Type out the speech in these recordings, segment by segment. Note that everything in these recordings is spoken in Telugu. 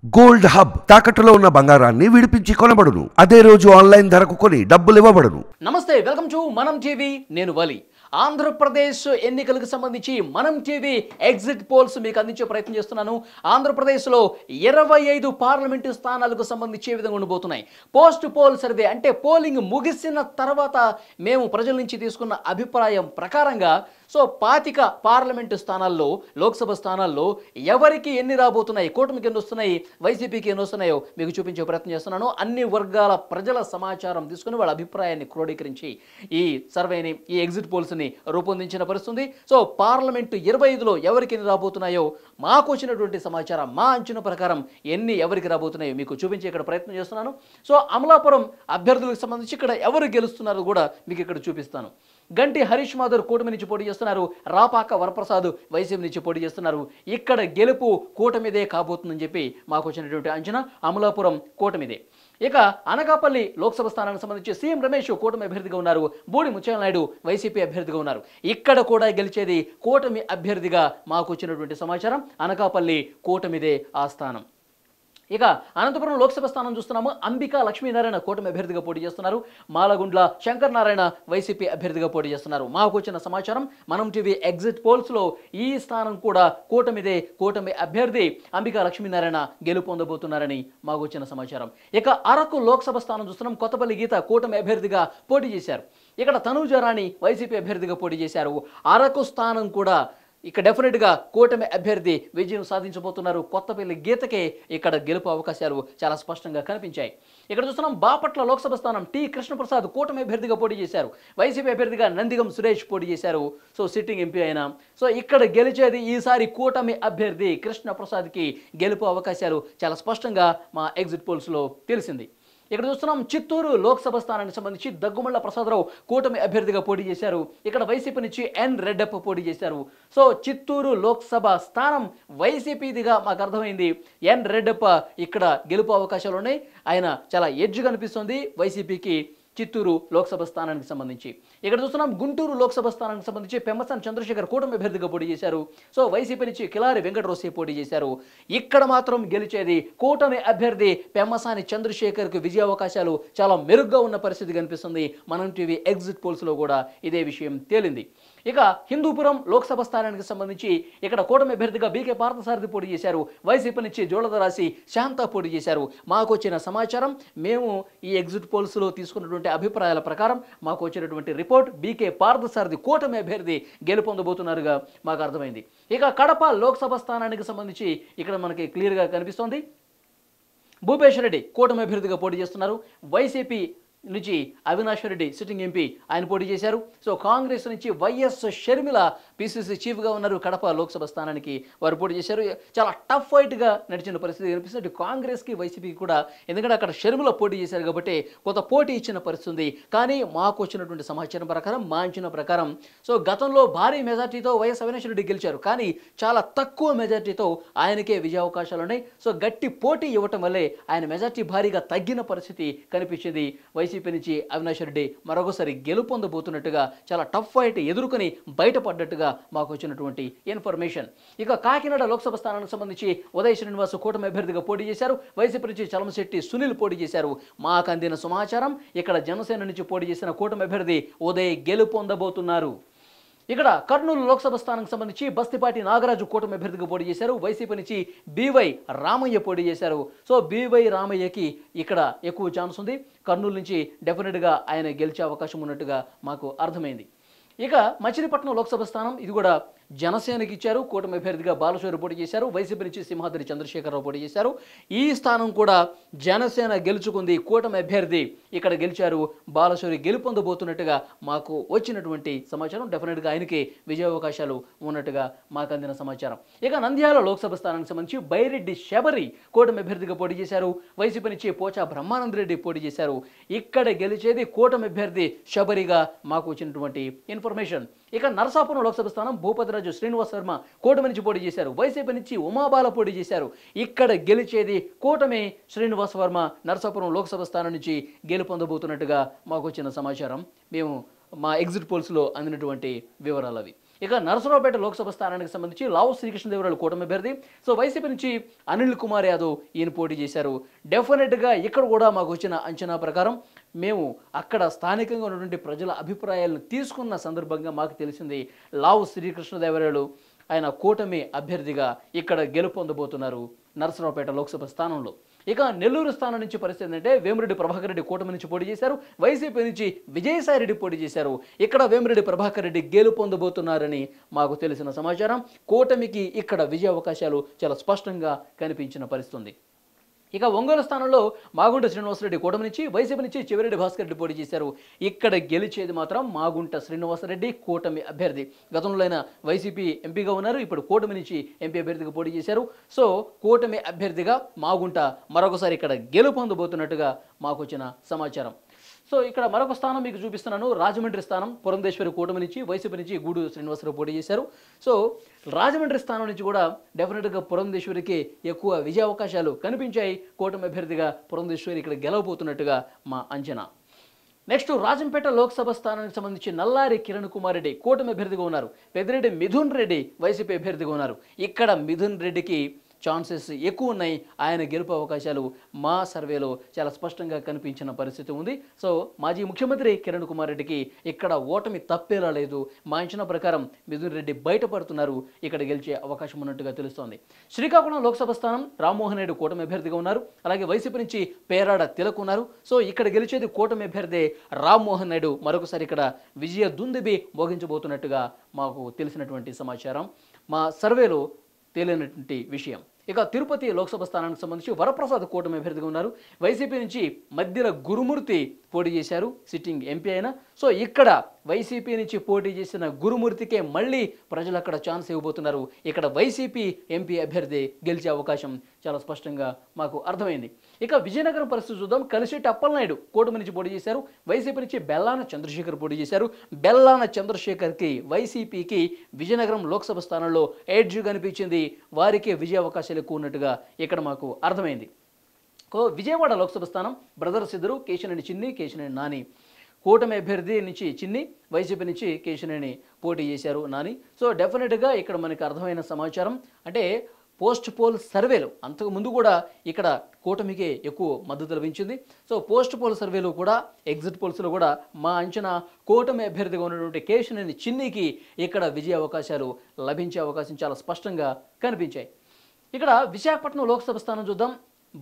గోల్డ్ హబ్ తాకట్టులో ఉన్న బంగారాన్ని విడిపించి కొనబడును. అదే రోజు ఆన్లైన్ ధరకు కొని డబ్బులు ఇవ్వబడును. నమస్తే, వెల్కమ్ టు మనం టీవీ. నేను వలి. ఆంధ్రప్రదేశ్ ఎన్నికలకు సంబంధించి మనం టీవీ ఎగ్జిట్ పోల్స్ మీకు అందించే ప్రయత్నం చేస్తున్నాను. ఆంధ్రప్రదేశ్లో 25 పార్లమెంటు స్థానాలకు సంబంధించి ఏ విధంగా ఉండబోతున్నాయి. పోస్ట్ పోల్ సర్వే అంటే పోలింగ్ ముగిసిన తర్వాత మేము ప్రజల నుంచి తీసుకున్న అభిప్రాయం ప్రకారంగా 25 పార్లమెంటు స్థానాల్లో, లోక్సభ స్థానాల్లో ఎవరికి ఎన్ని రాబోతున్నాయి, కూటమికి ఎన్ని వస్తున్నాయి, వైసీపీకి ఎన్ని వస్తున్నాయో మీకు చూపించే ప్రయత్నం చేస్తున్నాను. అన్ని వర్గాల ప్రజల సమాచారం తీసుకుని వాళ్ళ అభిప్రాయాన్ని క్రోడీకరించి ఈ సర్వేని, ఈ ఎగ్జిట్ పోల్స్ని రూపొందించిన పరిస్థితుంది. పార్లమెంటు 25లో ఎవరికి ఎన్ని రాబోతున్నాయో మాకు వచ్చినటువంటి సమాచారం, మా అంచనా ప్రకారం ఎన్ని ఎవరికి రాబోతున్నాయో మీకు చూపించే ఇక్కడ ప్రయత్నం చేస్తున్నాను. అమలాపురం అభ్యర్థులకు సంబంధించి ఇక్కడ ఎవరు గెలుస్తున్నారో కూడా మీకు ఇక్కడ చూపిస్తాను. గంటి హరీష్ మాధర్ కూటమి నుంచి పోటీ చేస్తున్నారు. రాపాక వరప్రసాద్ వైసీపీ నుంచి పోటీ చేస్తున్నారు. ఇక్కడ గెలుపు కూటమిదే కాబోతుందని చెప్పి మాకు వచ్చినటువంటి అంచనా. అమలాపురం కూటమిదే. ఇక అనకాపల్లి లోక్సభ స్థానానికి సంబంధించి సీఎం రమేష్ కూటమి అభ్యర్థిగా ఉన్నారు. బూడి ముత్యాల నాయుడు వైసీపీ అభ్యర్థిగా ఉన్నారు. ఇక్కడ కూడా గెలిచేది కూటమి అభ్యర్థిగా మాకు వచ్చినటువంటి సమాచారం. అనకాపల్లి కూటమిదే ఆ స్థానం. ఇక అనంతపురం లోక్సభ స్థానం చూస్తున్నాము. అంబికా లక్ష్మీనారాయణ కూటమి అభ్యర్థిగా పోటీ చేస్తున్నారు. మాలగుండ్ల శంకర్ నారాయణ వైసీపీ అభ్యర్థిగా పోటీ చేస్తున్నారు. మాకు వచ్చిన సమాచారం మనం టీవీ ఎగ్జిట్ పోల్స్లో ఈ స్థానం కూడా కూటమిదే. కూటమి అభ్యర్థి అంబికా లక్ష్మీనారాయణ గెలుపొందబోతున్నారని మాకు వచ్చిన సమాచారం. ఇక అరకు లోక్సభ స్థానం చూస్తున్నాం. కొత్తపల్లి గీత కూటమి అభ్యర్థిగా పోటీ చేశారు. ఇక్కడ తనూజారాణి వైసీపీ అభ్యర్థిగా పోటీ చేశారు. అరకు స్థానం కూడా ఇక డెఫినెట్గా కూటమి అభ్యర్థి విజయం సాధించబోతున్నారు. కొత్తపల్లి గీతకే ఇక్కడ గెలుపు అవకాశాలు చాలా స్పష్టంగా కనిపించాయి. ఇక్కడ చూస్తున్నాం బాపట్ల లోక్సభ స్థానం టి కృష్ణప్రసాద్ కూటమి అభ్యర్థిగా పోటీ చేశారు. వైసీపీ అభ్యర్థిగా నందిగం సురేష్ పోటీ చేశారు. సిట్టింగ్ ఎంపీ అయినా. ఇక్కడ గెలిచేది ఈసారి కూటమి అభ్యర్థి కృష్ణప్రసాద్కి గెలుపు అవకాశాలు చాలా స్పష్టంగా మా ఎగ్జిట్ పోల్స్లో తెలిసింది. ఇక్కడ చూస్తున్నాం చిత్తూరు లోక్సభ స్థానానికి సంబంధించి దగ్గుమళ్ళ ప్రసాదరావు కూటమి అభ్యర్థిగా పోటీ చేశారు. ఇక్కడ వైసీపీ నుంచి ఎన్ రెడ్డప్ప పోటీ చేశారు. చిత్తూరు లోక్సభ స్థానం వైసీపీదిగా మాకు అర్థమైంది. ఎన్ రెడ్డప్ప ఇక్కడ గెలుపు అవకాశాలు ఉన్నాయి. ఆయన చాలా ఎడ్జ్ కనిపిస్తుంది వైసీపీకి చిత్తూరు లోక్సభ స్థానానికి సంబంధించి. ఇక్కడ చూస్తున్నాం గుంటూరు లోక్సభ స్థానానికి సంబంధించి పెమ్మసాని చంద్రశేఖర్ కూటమి అభ్యర్థిగా పోటీ చేశారు. వైసీపీ నుంచి కిలారి వెంకటరోసి పోటీ చేశారు. ఇక్కడ మాత్రం గెలిచేది కూటమి అభ్యర్థి పెమ్మసాని చంద్రశేఖర్కు విజయ అవకాశాలు చాలా మెరుగ్గా ఉన్న పరిస్థితి కనిపిస్తుంది. మనం టీవీ ఎగ్జిట్ పోల్స్లో కూడా ఇదే విషయం తేలింది. ఇక హిందూపురం లోక్సభ స్థానానికి సంబంధించి ఇక్కడ కూటమి అభ్యర్థిగా బీకే పార్థసారథి పోటీ చేశారు. వైసీపీ నుంచి జోళదరాశి శాంత పోటీ చేశారు. మాకు వచ్చిన సమాచారం, మేము ఈ ఎగ్జిట్ పోల్స్లో తీసుకున్నటువంటి అభిప్రాయాల ప్రకారం మాకు వచ్చినటువంటి రిపోర్ట్ బీకే పార్థసారథి కూటమి అభ్యర్థి గెలుపొందబోతున్నారుగా మాకు అర్థమైంది. ఇక కడప లోక్సభ స్థానానికి సంబంధించి ఇక్కడ మనకి క్లియర్గా కనిపిస్తోంది. భూపేష్ రెడ్డి కూటమి అభ్యర్థిగా పోటీ చేస్తున్నారు. వైసీపీ నుంచి అవినాష్ రెడ్డి సిట్టింగ్ ఎంపీ ఆయన పోటీ చేశారు. కాంగ్రెస్ నుంచి వైఎస్ షర్మిల పిసిసి చీఫ్గా ఉన్నారు. కడప లోక్సభ స్థానానికి వారు పోటీ చేశారు. చాలా టఫ్ ఫైట్గా నడిచిన పరిస్థితి కనిపిస్తుంది కాంగ్రెస్కి వైసీపీకి కూడా. ఎందుకంటే అక్కడ షర్మిల పోటీ చేశారు కాబట్టి కొంత పోటీ ఇచ్చిన పరిస్థితి ఉంది. కానీ మాకు వచ్చినటువంటి సమాచారం ప్రకారం, మా అంచనా ప్రకారం గతంలో భారీ మెజార్టీతో వైఎస్ అవినాష్ రెడ్డి గెలిచారు. కానీ చాలా తక్కువ మెజార్టీతో ఆయనకే విజయ అవకాశాలు ఉన్నాయి. గట్టి పోటీ ఇవ్వటం వల్లే ఆయన మెజార్టీ భారీగా తగ్గిన పరిస్థితి కనిపించింది. వైసీపీ నుంచి అవినాష్ రెడ్డి మరొకసారి గెలుపొందబోతున్నట్టుగా, చాలా టఫ్ ఫైట్ ఎదుర్కొని బయటపడ్డట్టుగా మాకు వచ్చినటువంటి ఇన్ఫర్మేషన్. ఇక కాకినాడ లోక్సభ స్థానానికి సంబంధించి ఉదయ్ శ్రీనివాస్ కూటమి అభ్యర్థిగా పోటీ చేశారు. వైసీపీ నుంచి చలమశెట్టి సునీల్ పోటీ చేశారు. మాకు అందిన సమాచారం, ఇక్కడ జనసేన నుంచి పోటీ చేసిన కూటమి అభ్యర్థి ఉదయ్ గెలుపొందబోతున్నారు. ఇక్కడ కర్నూలు లోక్సభ స్థానానికి సంబంధించి బస్తిపాటి నాగరాజు కూటమి అభ్యర్థిగా పోటీ చేశారు. వైసీపీ నుంచి బివై రామయ్య పోటీ చేశారు. బివై రామయ్యకి ఇక్కడ ఎక్కువ ఛాన్స్ ఉంది. కర్నూలు నుంచి డెఫినెట్గా ఆయన గెలిచే అవకాశం ఉన్నట్టుగా మాకు అర్థమైంది. ఇక మచిలీపట్నం లోక్సభ స్థానం ఇది కూడా జనసేనకి ఇచ్చారు. కూటమి అభ్యర్థిగా బాలశౌరి పోటీ చేశారు. వైసీపీ నుంచి సింహాద్రి చంద్రశేఖరరావు పోటీ చేశారు. ఈ స్థానం కూడా జనసేన గెలుచుకుంది. కూటమి అభ్యర్థి ఇక్కడ గెలిచారు. బాలశౌరి గెలుపొందబోతున్నట్టుగా మాకు వచ్చినటువంటి సమాచారం. డెఫినెట్గా ఆయనకి విజయ అవకాశాలు ఉన్నట్టుగా మాకు అందిన సమాచారం. ఇక నంద్యాల లోక్సభ స్థానానికి సంబంధించి బైరెడ్డి శబరి కూటమి అభ్యర్థిగా పోటీ చేశారు. వైసీపీ నుంచి పోచా బ్రహ్మానంద రెడ్డి పోటీ చేశారు. ఇక్కడ గెలిచేది కూటమి అభ్యర్థి శబరిగా మాకు వచ్చినటువంటి ఇన్ఫర్మేషన్. ఇక నరసాపురం లోక్సభ స్థానం భూపతిరాజు శ్రీనివాస్ వర్మ కూటమి నుంచి పోటీ చేశారు. వైసీపీ నుంచి ఉమాబాల పోటీ చేశారు. ఇక్కడ గెలిచేది కూటమి శ్రీనివాస్ వర్మ నరసాపురం లోక్సభ స్థానం నుంచి గెలుపొందబోతున్నట్టుగా మాకు వచ్చిన సమాచారం. మేము మా ఎగ్జిట్ పోల్స్లో అందినటువంటి వివరాలు అవి. ఇక నరసరావుపేట లోక్సభ స్థానానికి సంబంధించి లావు శ్రీకృష్ణదేవరాయలు కూటమి అభ్యర్థి. సో వైసీపీ నుంచి అనిల్ కుమార్ యాదవ్ ఈయన పోటీ చేశారు. డెఫినెట్గా ఇక్కడ కూడా మాకు వచ్చిన అంచనా ప్రకారం మేము అక్కడ స్థానికంగా ఉన్నటువంటి ప్రజల అభిప్రాయాలను తీసుకున్న సందర్భంగా మాకు తెలిసింది లావు శ్రీకృష్ణదేవరాయలు ఆయన కూటమి అభ్యర్థిగా ఇక్కడ గెలుపొందబోతున్నారు నరసరావుపేట లోక్సభ స్థానంలో. ఇక నెల్లూరు స్థానం నుంచి పరిస్థితి ఏంటంటే వేమిరెడ్డి ప్రభాకర్ రెడ్డి కూటమి నుంచి పోటీ చేశారు. వైసీపీ నుంచి విజయసాయి రెడ్డి పోటీ చేశారు. ఇక్కడ వేమిరెడ్డి ప్రభాకర్ రెడ్డి గెలుపొందబోతున్నారని మాకు తెలిసిన సమాచారం. కూటమికి ఇక్కడ విజయ అవకాశాలు చాలా స్పష్టంగా కనిపించిన పరిస్థితి ఉంది. ఇక ఒంగోలు స్థానంలో మాగుంట శ్రీనివాసరెడ్డి కూటమి నుంచి, వైసీపీ నుంచి చెవిరెడ్డి భాస్కర్ రెడ్డి పోటీ చేశారు. ఇక్కడ గెలిచేది మాత్రం మాగుంట శ్రీనివాసరెడ్డి కూటమి అభ్యర్థి. గతంలో ఆయన వైసీపీ ఎంపీగా ఉన్నారు, ఇప్పుడు కూటమి నుంచి ఎంపీ అభ్యర్థిగా పోటీ చేశారు. సో కూటమి అభ్యర్థిగా మాగుంట మరొకసారి ఇక్కడ గెలుపొందబోతున్నట్టుగా మాకు వచ్చిన సమాచారం. సో ఇక్కడ మరొక స్థానం మీకు చూపిస్తున్నాను, రాజమండ్రి స్థానం. పురంధేశ్వరి కూటమి నుంచి, వైసీపీ నుంచి గూడూరు శ్రీనివాసరావు పోటీ చేశారు. సో రాజమండ్రి స్థానం నుంచి కూడా డెఫినెట్గా పురంధేశ్వరికి ఎక్కువ విజయ అవకాశాలు కనిపించాయి. కూటమి అభ్యర్థిగా పురంధేశ్వరి ఇక్కడ గెలవబోతున్నట్టుగా మా అంచనా. నెక్స్ట్ రాజంపేట లోక్సభ స్థానానికి సంబంధించి నల్లారి కిరణ్ కుమార్ రెడ్డి కూటమి అభ్యర్థిగా ఉన్నారు. పెద్దిరెడ్డి మిథున్ రెడ్డి వైసీపీ అభ్యర్థిగా ఉన్నారు. ఇక్కడ మిథున్ రెడ్డికి ఛాన్సెస్ ఎక్కువ ఉన్నాయి. ఆయన గెలుపు అవకాశాలు మా సర్వేలో చాలా స్పష్టంగా కనిపించిన పరిస్థితి ఉంది. సో మాజీ ముఖ్యమంత్రి కిరణ్ కుమార్ రెడ్డికి ఇక్కడ ఓటమి తప్పేలా లేదు. మా అంచనా ప్రకారం మిథున్ రెడ్డి బయటపడుతున్నారు, ఇక్కడ గెలిచే అవకాశం ఉన్నట్టుగా తెలుస్తోంది. శ్రీకాకుళం లోక్సభ స్థానం రామ్మోహన్ రెడ్డి కూటమి అభ్యర్థిగా ఉన్నారు. అలాగే వైసీపీ నుంచి పేరాడ తిలక్ ఉన్నారు. సో ఇక్కడ గెలిచేది కూటమి అభ్యర్థి రామ్మోహన్ నాయుడు మరొకసారి ఇక్కడ విజయ దుందుబి మోగించబోతున్నట్టుగా మాకు తెలిసినటువంటి సమాచారం, మా సర్వేలో తేలినటువంటి విషయం. ఇక తిరుపతి లోక్సభ స్థానానికి సంబంధించి వరప్రసాద్ కూటమి అభ్యర్థిగా ఉన్నారు. వైసీపీ నుంచి మధ్యల గురుమూర్తి పోటీ చేశారు, సిట్టింగ్ ఎంపీ అయినా. సో ఇక్కడ వైసీపీ నుంచి పోటీ చేసిన గురుమూర్తికే మళ్ళీ ప్రజలు అక్కడ ఛాన్స్ ఇవ్వబోతున్నారు. ఇక్కడ వైసీపీ ఎంపీ అభ్యర్థి గెలిచే అవకాశం చాలా స్పష్టంగా మాకు అర్థమైంది. ఇక విజయనగరం పరిస్థితి చూద్దాం. కలిశెట్టి అప్పలనాయుడు కూటమి నుంచి పోటీ చేశారు. వైసీపీ నుంచి బెల్లాన చంద్రశేఖర్ పోటీ చేశారు. బెల్లాన చంద్రశేఖర్కి వైసీపీకి విజయనగరం లోక్సభ స్థానంలో ఎడ్జ్ కనిపించింది. వారికి విజయ అవకాశాలు ఎక్కువ ఉన్నట్టుగా ఇక్కడ మాకు అర్థమైంది. విజయవాడ లోక్సభ స్థానం బ్రదర్స్ ఇద్దరు, కేశినేని చిన్ని, కేశినేని నాని. కూటమి అభ్యర్థి నుంచి చిన్ని, వైసీపీ నుంచి కేశినేని పోటీ చేశారు నాని. సో డెఫినెట్గా ఇక్కడ మనకి అర్థమైన సమాచారం అంటే పోస్ట్ పోల్ సర్వేలు అంతకు ముందు కూడా ఇక్కడ కూటమికి ఎక్కువ మద్దతు లభించింది. సో పోస్ట్ పోల్ సర్వేలో కూడా, ఎగ్జిట్ పోల్స్లో కూడా మా అంచనా కూటమి అభ్యర్థిగా ఉన్నటువంటి కేశినేని చిన్నికి ఇక్కడ విజయ అవకాశాలు లభించే అవకాశం చాలా స్పష్టంగా కనిపించాయి. ఇక్కడ విశాఖపట్నం లోక్సభ స్థానం చూద్దాం.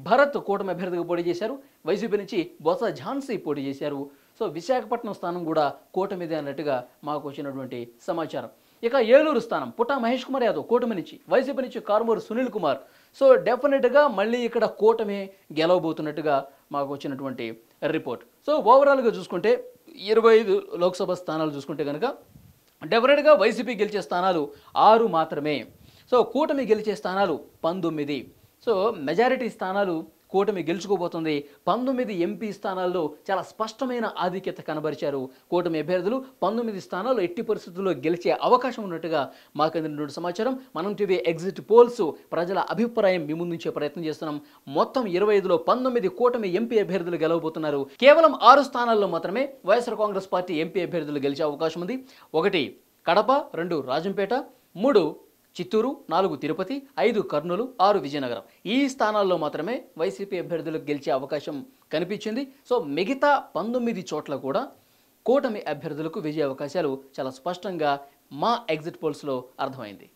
భరత్ కూటమి అభ్యర్థిగా పోటీ చేశారు. వైసీపీ నుంచి బొత్స ఝాన్సీ పోటీ చేశారు. సో విశాఖపట్నం స్థానం కూడా కూటమిదే అన్నట్టుగా మాకు వచ్చినటువంటి సమాచారం. ఇక ఏలూరు స్థానం పుట్టా మహేష్ కుమార్ యాదవ్ కూటమి నుంచి, వైసీపీ నుంచి కారుమూరు సునీల్ కుమార్. సో డెఫినెట్గా మళ్ళీ ఇక్కడ కూటమి గెలవబోతున్నట్టుగా మాకు వచ్చినటువంటి రిపోర్ట్. సో ఓవరాల్గా చూసుకుంటే 25 లోక్సభ స్థానాలు చూసుకుంటే కనుక డెఫినెట్గా వైసీపీ గెలిచే స్థానాలు 6 మాత్రమే. సో కూటమి గెలిచే స్థానాలు 19. సో మెజారిటీ స్థానాలు కూటమి గెలుచుకోబోతుంది. 19 ఎంపీ స్థానాల్లో చాలా స్పష్టమైన ఆధిక్యత కనబరిచారు కూటమి అభ్యర్థులు. 19 స్థానాలు ఎట్టి పరిస్థితుల్లో గెలిచే అవకాశం ఉన్నట్టుగా మాకు అందినటువంటి సమాచారం. మనం టీవీ ఎగ్జిట్ పోల్స్ ప్రజల అభిప్రాయం మీ ముందుంచే ప్రయత్నం చేస్తున్నాం. మొత్తం 25లో 19 కూటమి ఎంపీ అభ్యర్థులు గెలవబోతున్నారు. కేవలం 6 స్థానాల్లో మాత్రమే వైఎస్ఆర్ కాంగ్రెస్ పార్టీ ఎంపీ అభ్యర్థులు గెలిచే అవకాశం ఉంది. 1 కడప, 2 రాజంపేట, 3 చిత్తూరు, 4 తిరుపతి, 5 కర్నూలు, 6 విజయనగరం. ఈ స్థానాల్లో మాత్రమే వైసీపీ అభ్యర్థులకు గెలిచే అవకాశం కనిపించింది. సో మిగతా 19 చోట్ల కూడా కూటమి అభ్యర్థులకు విజయ అవకాశాలు చాలా స్పష్టంగా మా ఎగ్జిట్ పోల్స్లో అర్థమైంది.